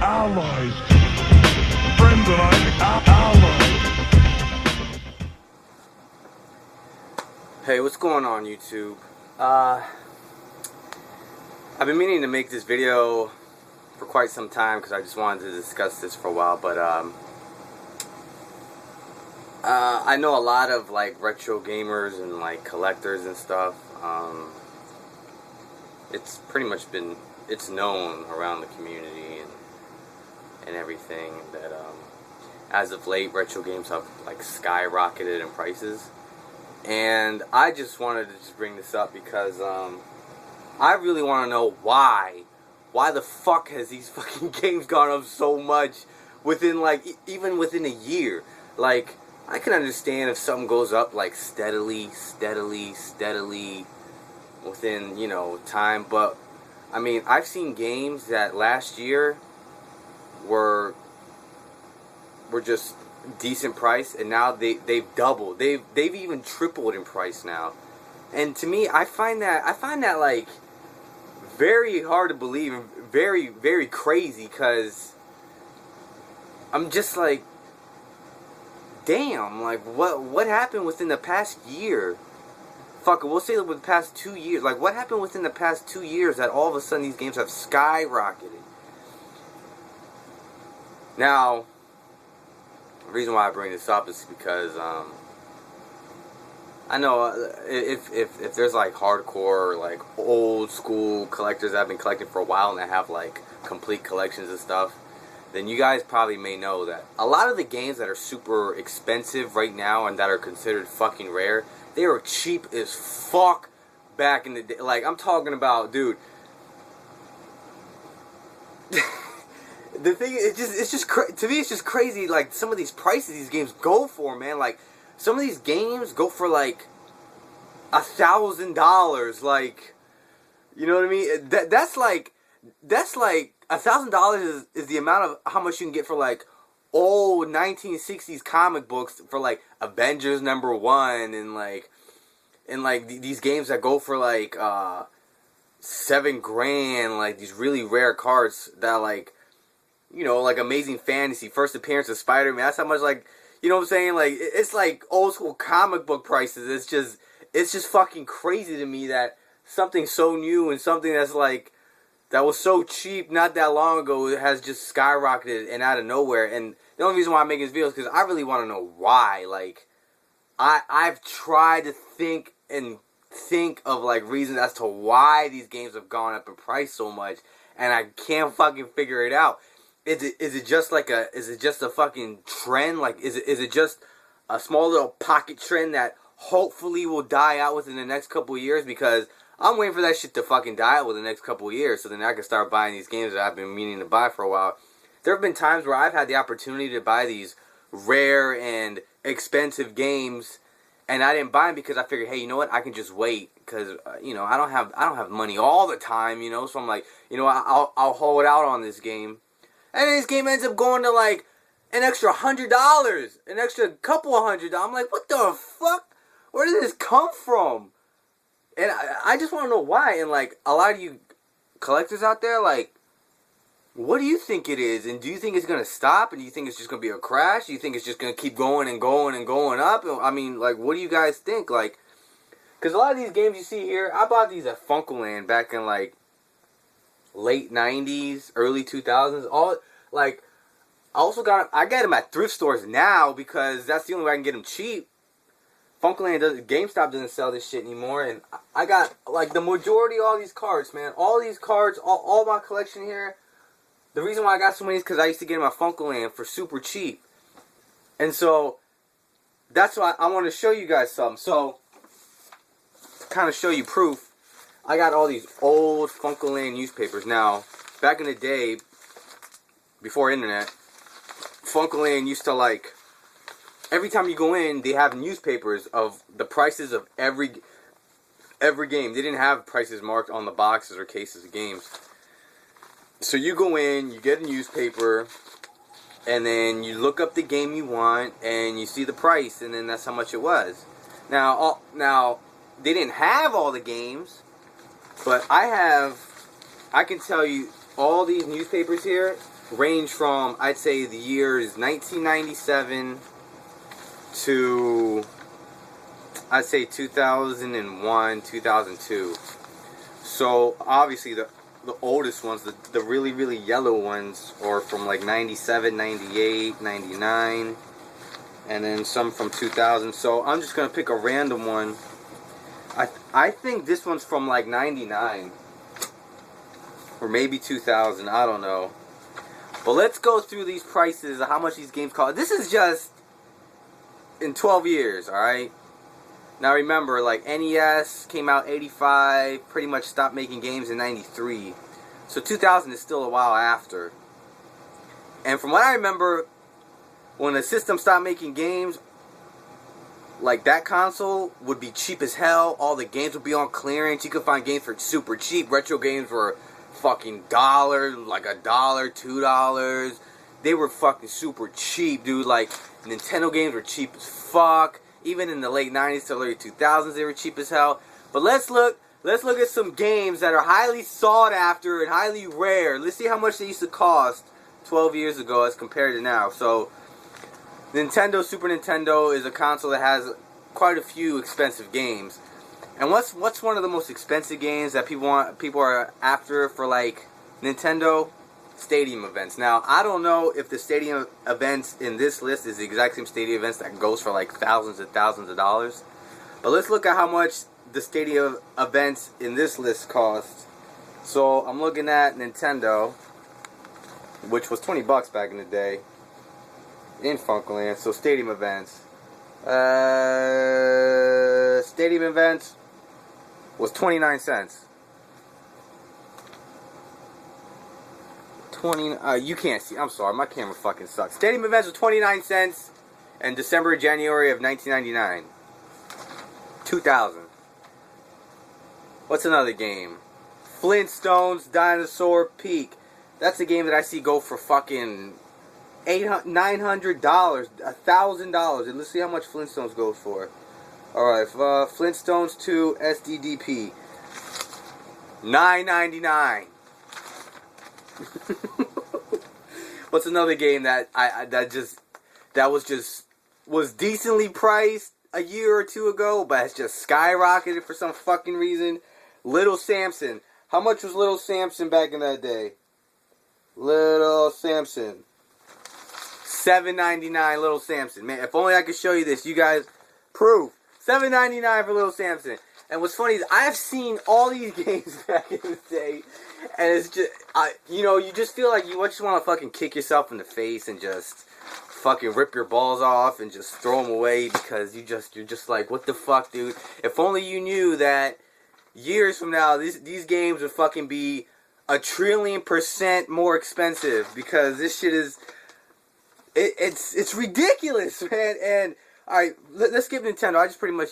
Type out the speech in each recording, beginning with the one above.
allies. Friends and I allies. Hey, what's going on, YouTube? I've been meaning to make this video for quite some time because I just wanted to discuss this for a while, but I know a lot of like retro gamers and like collectors and stuff. It's pretty much it's known around the community and everything that as of late retro games have like skyrocketed in prices. And I just wanted to just bring this up because I really want to know why the fuck has these fucking games gone up so much within like even within a year. Like, I can understand if something goes up like steadily within, you know, time, but I mean, I've seen games that last year were just decent price, and now they've doubled. They've even tripled in price now. And to me, I find that like very hard to believe and very, very crazy, because I'm just like, damn, like what happened within the past year? Fuck it, we'll say with the past 2 years. Like, what happened within the past 2 years that all of a sudden these games have skyrocketed? Now, the reason why I bring this up is because I know if there's like hardcore, like old school collectors that have been collecting for a while and that have like complete collections and stuff, then you guys probably may know that a lot of the games that are super expensive right now and that are considered fucking rare, they were cheap as fuck back in the day. Like, I'm talking about, dude. The thing is, to me, it's just crazy. Like, some of these prices these games go for, man. Like, some of these games go for like $1,000. Like, you know what I mean? That's like $1,000 is the amount of how much you can get for like old 1960s comic books for like Avengers #1 and like these games that go for like $7,000, like these really rare cards that like, you know, like Amazing Fantasy, first appearance of Spider-Man. That's how much, like, you know what I'm saying? Like, it's like old school comic book prices. It's just fucking crazy to me that something so new and something that's like, that was so cheap not that long ago, it has just skyrocketed and out of nowhere. And the only reason why I'm making this video is because I really want to know why. Like, I've tried to think of like reasons as to why these games have gone up in price so much, and I can't fucking figure it out. Is it just a fucking trend? Like, is it just a small little pocket trend that hopefully will die out within the next couple of years? Because I'm waiting for that shit to fucking die out within the next couple of years, so then I can start buying these games that I've been meaning to buy for a while. There have been times where I've had the opportunity to buy these rare and expensive games, and I didn't buy them because I figured, hey, you know what? I can just wait, because you know, I don't have money all the time, you know. So I'm like, you know, I'll hold out on this game, and then this game ends up going to like an extra $100, an extra couple of $100. I'm like, what the fuck? Where did this come from? And I just want to know why. And like, a lot of you collectors out there, like, what do you think it is? And do you think it's going to stop? And do you think it's just going to be a crash? Do you think it's just going to keep going and going and going up? I mean, like, what do you guys think? Like, because a lot of these games you see here, I bought these at Funkoland back in like late 90s, early 2000s. All, like, I got them at thrift stores now because that's the only way I can get them cheap. GameStop doesn't sell this shit anymore, and I got like the majority of all these cards, man. All these cards, all my collection here. The reason why I got so many is because I used to get them at Funkoland for super cheap, and so that's why I want to show you guys something. So to kind of show you proof, I got all these old Funkoland newspapers. Now, back in the day, before internet, Funkoland used to like, every time you go in, they have newspapers of the prices of every game. They didn't have prices marked on the boxes or cases of games. So you go in, you get a newspaper, and then you look up the game you want, and you see the price, and then that's how much it was. Now they didn't have all the games, but I can tell you all these newspapers here range from, I'd say, the years 1997 to, I'd say, 2001, 2002. So obviously the oldest ones, the really, really yellow ones, are from like 97, 98, 99, and then some from 2000. So I'm just going to pick a random one. I think this one's from like 99. Or maybe 2000, I don't know. But let's go through these prices of how much these games cost. This is just in 12 years, alright? Now remember, like, NES came out 85, pretty much stopped making games in 93. So 2000 is still a while after. And from what I remember, when the system stopped making games, like, that console would be cheap as hell. All the games would be on clearance. You could find games for super cheap. Retro games were fucking $1, like $1, $2. They were fucking super cheap, dude. Like, Nintendo games were cheap as fuck. Even in the late 90s to early 2000s, they were cheap as hell. But let's look at some games that are highly sought after and highly rare. Let's see how much they used to cost 12 years ago as compared to now. So, Nintendo Super Nintendo is a console that has quite a few expensive games. And what's one of the most expensive games that people are after for, like, Nintendo? Stadium events. Now, I don't know if the stadium events in this list is the exact same stadium events that goes for like thousands and thousands of dollars. But let's look at how much the stadium events in this list cost. So I'm looking at Nintendo, which was $20 back in the day in Funkland. So stadium events. Stadium events was 29 cents. You can't see. I'm sorry, my camera fucking sucks. Stadium events was 29 cents in December, January of 1999. 2000. What's another game? Flintstones Dinosaur Peak. That's a game that I see go for fucking $900, $1,000. And let's see how much Flintstones goes for. Alright, Flintstones 2 SDDP. $9.99. What's another game that was decently priced a year or two ago, but it's just skyrocketed for some fucking reason? Little Samson. How much was Little Samson back in that day? Little Samson. $7.99 Little Samson. Man, if only I could show you this. You guys, proof. $7.99 for Little Samson. And what's funny is I've seen all these games back in the day, and it's just, you just feel like you just want to fucking kick yourself in the face and just fucking rip your balls off and just throw them away because you're just like, what the fuck, dude? If only you knew that years from now, these games would fucking be 1,000,000,000% more expensive, because this shit is, it's ridiculous, man. And alright, let's skip Nintendo. I just pretty much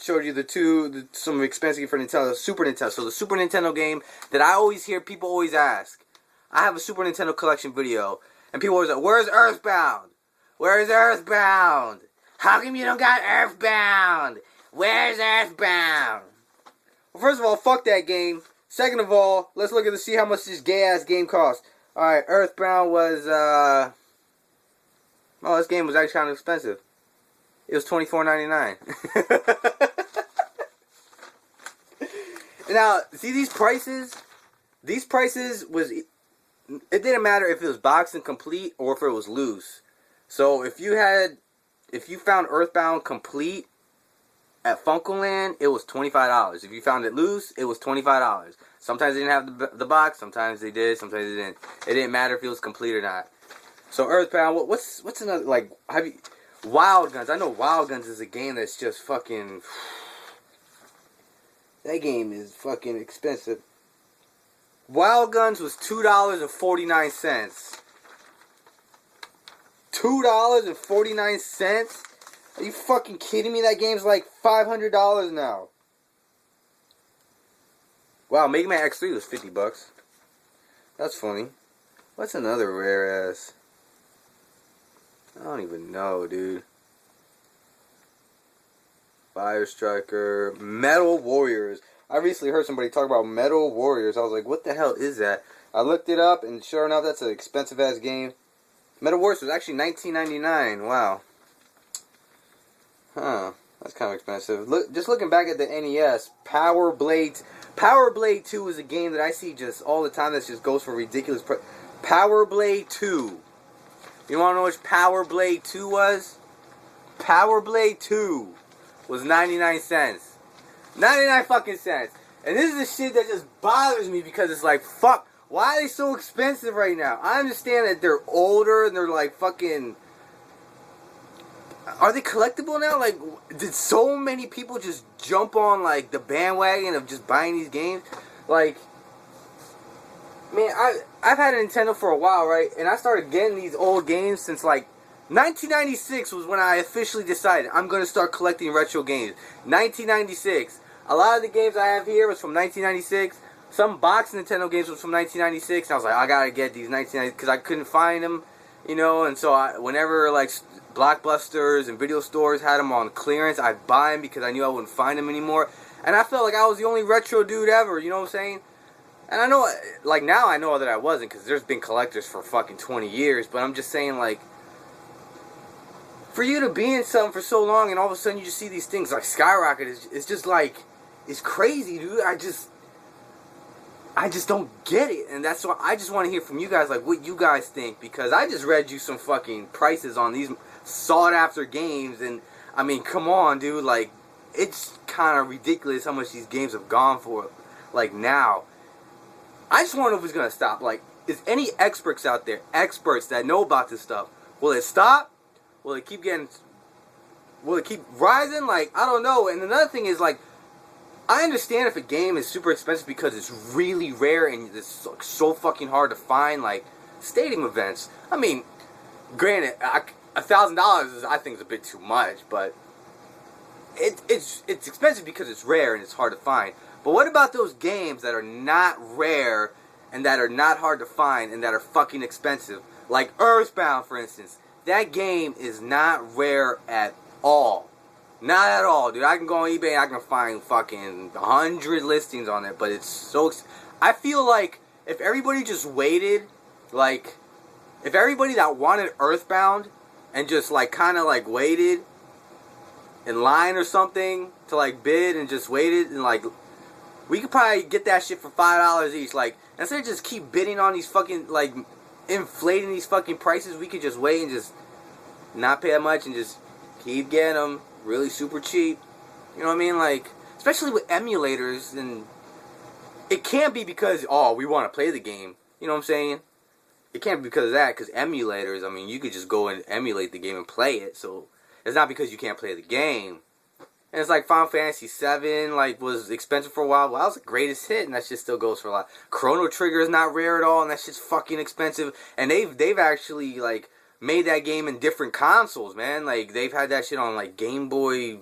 showed you some expensive for Nintendo, Super Nintendo. So the Super Nintendo game that I always hear people always ask. I have a Super Nintendo collection video, and people always like, "Where's Earthbound? Where's Earthbound? How come you don't got Earthbound? Where's Earthbound?" Well, first of all, fuck that game. Second of all, let's look at see how much this gay ass game cost. All right, Earthbound was this game was actually kind of expensive. It was $24.99. Now, see these prices? These prices it didn't matter if it was boxed and complete or if it was loose. So if you found Earthbound complete at Funkoland, it was $25. If you found it loose, it was $25. Sometimes they didn't have the box, sometimes they did, sometimes they didn't. It didn't matter if it was complete or not. So Earthbound, what's another, like, Wild Guns. I know Wild Guns is a game that's just fucking... That game is fucking expensive. Wild Guns was $2.49. $2.49? Are you fucking kidding me? That game's like $500 now. Wow, Mega Man X3 was $50. That's funny. What's another rare ass? I don't even know, dude. Fire Striker, Metal Warriors. I recently heard somebody talk about Metal Warriors. I was like, what the hell is that? I looked it up, and sure enough, that's an expensive ass game. Metal Wars was actually $19.99. Wow. Huh. That's kind of expensive. Look, just looking back at the NES, Power Blade 2 is a game that I see just all the time that just goes for ridiculous price. Power Blade 2. You want to know which Power Blade 2 was? Power Blade 2 was 99 cents. 99 fucking cents. And this is the shit that just bothers me because it's like, fuck, why are they so expensive right now? I understand that they're older and they're like fucking... Are they collectible now? Like, did so many people just jump on like the bandwagon of just buying these games? Like, man, I've had a Nintendo for a while, right? And I started getting these old games since like 1996 was when I officially decided I'm going to start collecting retro games. 1996. A lot of the games I have here was from 1996. Some box Nintendo games was from 1996. And I was like, I gotta get these 1996 because I couldn't find them, you know. And so whenever like Blockbusters and video stores had them on clearance, I'd buy them because I knew I wouldn't find them anymore. And I felt like I was the only retro dude ever, you know what I'm saying? And I know, like now I know that I wasn't because there's been collectors for fucking 20 years. But I'm just saying, like, for you to be in something for so long and all of a sudden you just see these things like skyrocket, it's just like, it's crazy, dude. I just don't get it. And that's why I just want to hear from you guys, like, what you guys think. Because I just read you some fucking prices on these sought-after games. And, I mean, come on, dude. Like, it's kind of ridiculous how much these games have gone for, like, now. I just want to know if it's going to stop. Like, is any experts out there, experts that know about this stuff, will it stop? Will it keep rising? Like, I don't know. And another thing is, like, I understand if a game is super expensive because it's really rare and it's so fucking hard to find, like stadium events. I mean, granted, $1,000 is, I think, is a bit too much, but it's expensive because it's rare and it's hard to find. But what about those games that are not rare and that are not hard to find and that are fucking expensive? Like Earthbound, for instance. That game is not rare at all. Not at all, dude. I can go on eBay and I can find fucking 100 listings on it, but it's so... I feel like if everybody just waited, like, if everybody that wanted Earthbound and just, like, kind of, like, waited in line or something to, like, bid and just waited and, like, we could probably get that shit for $5 each. Like, instead of just keep bidding on these fucking, like, inflating these fucking prices, we could just wait and just not pay that much and just keep getting them really super cheap. You know what I mean? Like, especially with emulators, and it can't be because, oh, we want to play the game. You know what I'm saying? It can't be because of that, because emulators, I mean, you could just go and emulate the game and play it, so it's not because you can't play the game. And it's like Final Fantasy VII, like, was expensive for a while. Well, that was the greatest hit, and that shit still goes for a lot. Chrono Trigger is not rare at all, and that shit's fucking expensive. And they've actually, like, made that game in different consoles, man. Like, they've had that shit on, like, Game Boy...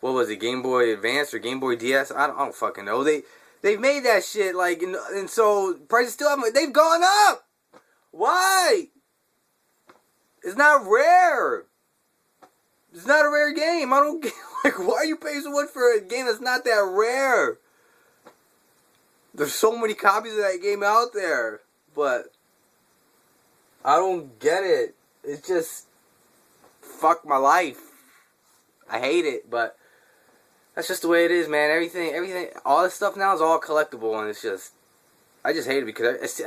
What was it? Game Boy Advance or Game Boy DS? I don't fucking know. They've made that shit, like... And so, prices still haven't... They've gone up! Why? It's not rare. It's not a rare game. I don't get... Like, why are you paying so much for a game that's not that rare? There's so many copies of that game out there. But... I don't get it. It's just... Fuck my life. I hate it, but... That's just the way it is, man. Everything... All this stuff now is all collectible, and it's just... I just hate it because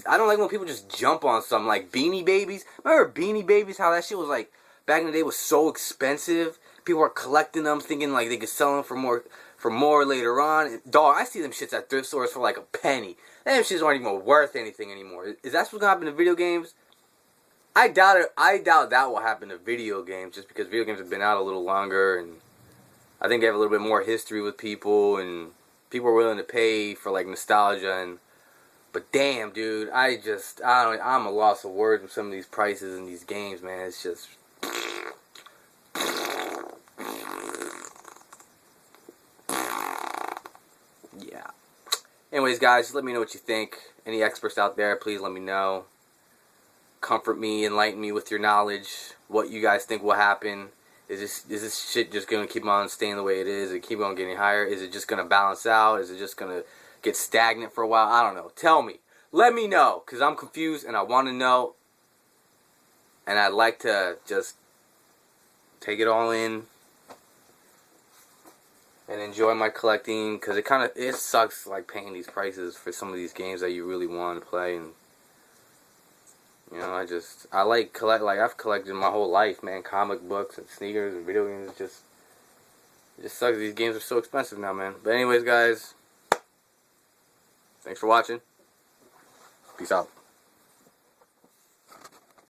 I don't like when people just jump on something like Beanie Babies. Remember Beanie Babies? How that shit was like... Back in the day was so expensive. People were collecting them, thinking like they could sell them for more later on. Dog, I see them shits at thrift stores for like a penny. Them shits aren't even worth anything anymore. Is that what's gonna happen to video games? I doubt it. I doubt that will happen to video games, just because video games have been out a little longer, and I think they have a little bit more history with people, and people are willing to pay for like nostalgia. And but damn, dude, I'm a loss of words with some of these prices in these games, man. It's just. Yeah. Anyways, guys, just let me know what you think. Any experts out there, please let me know. Comfort me, enlighten me with your knowledge. What you guys think will happen. Is this shit just going to keep on staying the way it is? Is it keep on getting higher? Is it just going to balance out? Is it just going to get stagnant for a while? I don't know. Tell me. let me know, because I'm confused and I want to know. And I'd like to just take it all in and enjoy my collecting, because it sucks like paying these prices for some of these games that you really want to play. And you know, I like I've collected my whole life, man. Comic books and sneakers and video games. It just sucks. These games are so expensive now, man. But anyways, guys, thanks for watching. Peace out.